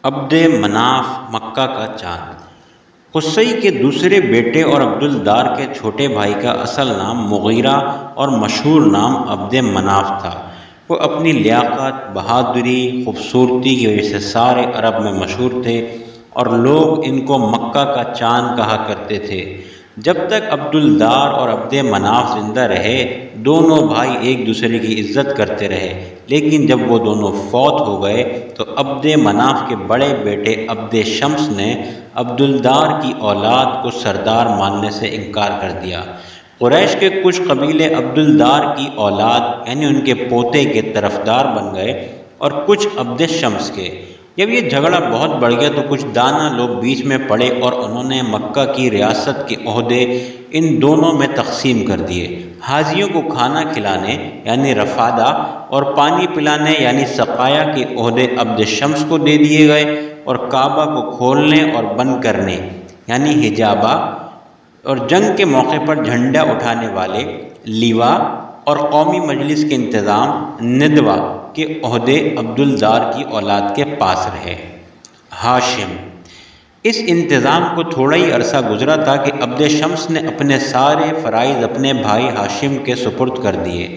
عبد مناف مکہ کا چاند۔ قصی کے دوسرے بیٹے اور عبدالدار کے چھوٹے بھائی کا اصل نام مغیرہ اور مشہور نام عبد مناف تھا۔ وہ اپنی لیاقت، بہادری، خوبصورتی کی وجہ سے سارے عرب میں مشہور تھے اور لوگ ان کو مکہ کا چاند کہا کرتے تھے۔ جب تک عبدالدار اور عبد مناف زندہ رہے، دونوں بھائی ایک دوسرے کی عزت کرتے رہے، لیکن جب وہ دونوں فوت ہو گئے تو عبد مناف کے بڑے بیٹے عبد شمس نے عبدالدار کی اولاد کو سردار ماننے سے انکار کر دیا۔ قریش کے کچھ قبیلے عبدالدار کی اولاد یعنی ان کے پوتے کے طرفدار بن گئے اور کچھ عبد شمس کے۔ جب یہ جھگڑا بہت بڑھ گیا تو کچھ دانا لوگ بیچ میں پڑے اور انہوں نے مکہ کی ریاست کے عہدے ان دونوں میں تقسیم کر دیے۔ حاجیوں کو کھانا کھلانے یعنی رفادہ اور پانی پلانے یعنی سقایا کے عہدے عبد شمس کو دے دیے گئے، اور کعبہ کو کھولنے اور بند کرنے یعنی حجابہ اور جنگ کے موقع پر جھنڈا اٹھانے والے لیوا اور قومی مجلس کے انتظام ندوہ کے عہدے عبدالدار کی اولاد کے پاس رہے۔ ہاشم۔ اس انتظام کو تھوڑا ہی عرصہ گزرا تھا کہ عبد شمس نے اپنے سارے فرائض اپنے بھائی ہاشم کے سپرد کر دیے۔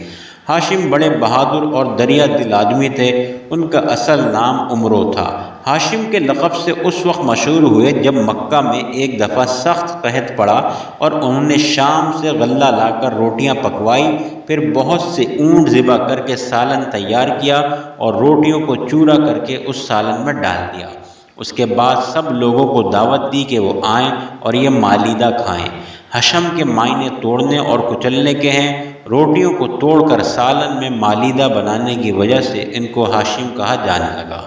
ہاشم بڑے بہادر اور دریا دل آدمی تھے۔ ان کا اصل نام عمرو تھا۔ ہاشم کے لقب سے اس وقت مشہور ہوئے جب مکہ میں ایک دفعہ سخت قحط پڑا اور انہوں نے شام سے غلہ لا کر روٹیاں پکوائی، پھر بہت سے اونٹ ذبح کر کے سالن تیار کیا اور روٹیوں کو چورا کر کے اس سالن میں ڈال دیا۔ اس کے بعد سب لوگوں کو دعوت دی کہ وہ آئیں اور یہ مالیدہ کھائیں۔ حشم کے معنی توڑنے اور کچلنے کے ہیں۔ روٹیوں کو توڑ کر سالن میں مالیدہ بنانے کی وجہ سے ان کو ہاشم کہا جانے لگا۔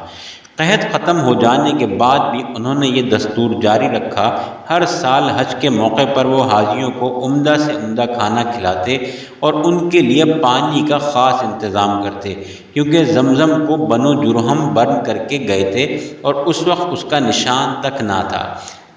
قحط ختم ہو جانے کے بعد بھی انہوں نے یہ دستور جاری رکھا۔ ہر سال حج کے موقع پر وہ حاجیوں کو عمدہ سے عمدہ کھانا کھلاتے اور ان کے لیے پانی کا خاص انتظام کرتے، کیونکہ زمزم کو بنو جرہم بند کر کے گئے تھے اور اس وقت اس کا نشان تک نہ تھا۔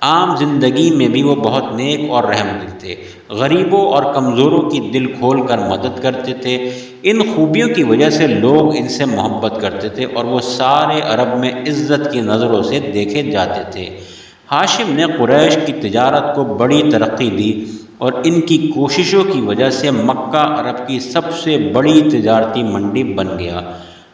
عام زندگی میں بھی وہ بہت نیک اور رحم دل تھے، غریبوں اور کمزوروں کی دل کھول کر مدد کرتے تھے۔ ان خوبیوں کی وجہ سے لوگ ان سے محبت کرتے تھے اور وہ سارے عرب میں عزت کی نظروں سے دیکھے جاتے تھے۔ ہاشم نے قریش کی تجارت کو بڑی ترقی دی اور ان کی کوششوں کی وجہ سے مکہ عرب کی سب سے بڑی تجارتی منڈی بن گیا۔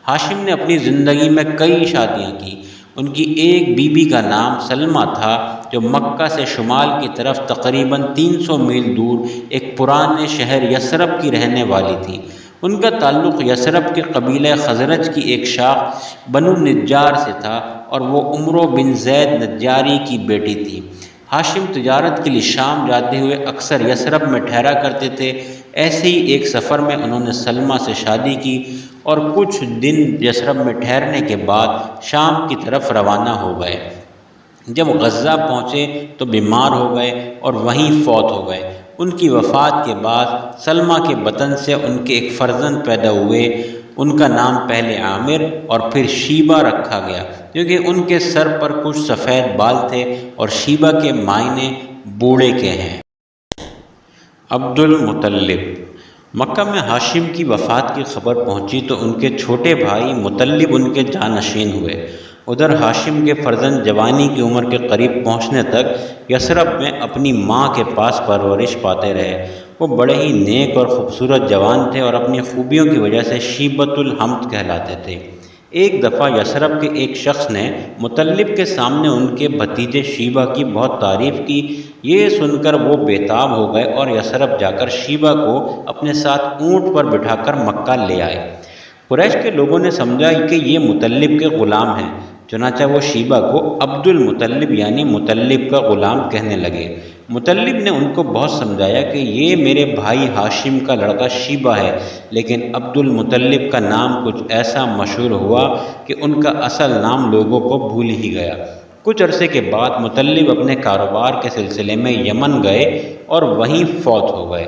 ہاشم نے اپنی زندگی میں کئی شادیاں کی۔ ان کی ایک بیوی کا نام سلمہ تھا جو مکہ سے شمال کی طرف تقریباً 300 میل دور ایک پرانے شہر یثرب کی رہنے والی تھی۔ ان کا تعلق یثرب کے قبیلہ خزرج کی ایک شاخ بنو نجار سے تھا اور وہ عمرو بن زید نجاری کی بیٹی تھی۔ ہاشم تجارت کے لیے شام جاتے ہوئے اکثر یثرب میں ٹھہرا کرتے تھے۔ ایسے ہی ایک سفر میں انہوں نے سلمہ سے شادی کی اور کچھ دن یثرب میں ٹھہرنے کے بعد شام کی طرف روانہ ہو گئے۔ جب غزہ پہنچے تو بیمار ہو گئے اور وہیں فوت ہو گئے۔ ان کی وفات کے بعد سلمہ کے بطن سے ان کے ایک فرزند پیدا ہوئے۔ ان کا نام پہلے عامر اور پھر شیبہ رکھا گیا، کیونکہ ان کے سر پر کچھ سفید بال تھے اور شیبہ کے معنی بوڑھے کے ہیں۔ عبد المطلب۔ مکہ میں ہاشم کی وفات کی خبر پہنچی تو ان کے چھوٹے بھائی مطلب ان کے جانشین ہوئے۔ ادھر ہاشم کے فرزند جوانی کی عمر کے قریب پہنچنے تک یثرب میں اپنی ماں کے پاس پرورش پاتے رہے۔ وہ بڑے ہی نیک اور خوبصورت جوان تھے اور اپنی خوبیوں کی وجہ سے شیبۃ الحمد کہلاتے تھے۔ ایک دفعہ یثرب کے ایک شخص نے مطلب کے سامنے ان کے بھتیجے شیبہ کی بہت تعریف کی۔ یہ سن کر وہ بےتاب ہو گئے اور یثرب جا کر شیبہ کو اپنے ساتھ اونٹ پر بٹھا کر مکہ لے آئے۔ قریش کے لوگوں نے سمجھا کہ یہ مطلب کے غلام ہیں، چنانچہ وہ شیبہ کو عبد المطلب یعنی مطلب کا غلام کہنے لگے۔ مطلب نے ان کو بہت سمجھایا کہ یہ میرے بھائی ہاشم کا لڑکا شیبہ ہے، لیکن عبد المطلب کا نام کچھ ایسا مشہور ہوا کہ ان کا اصل نام لوگوں کو بھول ہی گیا۔ کچھ عرصے کے بعد مطلب اپنے کاروبار کے سلسلے میں یمن گئے اور وہیں فوت ہو گئے۔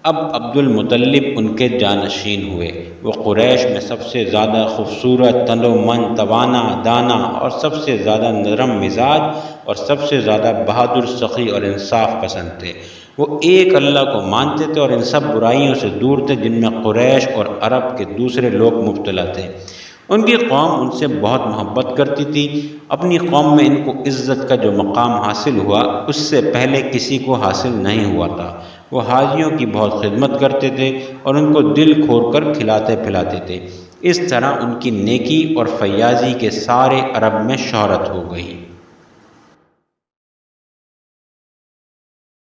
اب عبد المطلب ان کے جانشین ہوئے۔ وہ قریش میں سب سے زیادہ خوبصورت، تنومند، توانا، دانا اور سب سے زیادہ نرم مزاج اور سب سے زیادہ بہادر، سخی اور انصاف پسند تھے۔ وہ ایک اللہ کو مانتے تھے اور ان سب برائیوں سے دور تھے جن میں قریش اور عرب کے دوسرے لوگ مبتلا تھے۔ ان کی قوم ان سے بہت محبت کرتی تھی۔ اپنی قوم میں ان کو عزت کا جو مقام حاصل ہوا اس سے پہلے کسی کو حاصل نہیں ہوا تھا۔ وہ حاجیوں کی بہت خدمت کرتے تھے اور ان کو دل کھول کر کھلاتے پلاتے تھے۔ اس طرح ان کی نیکی اور فیاضی کے سارے عرب میں شہرت ہو گئی۔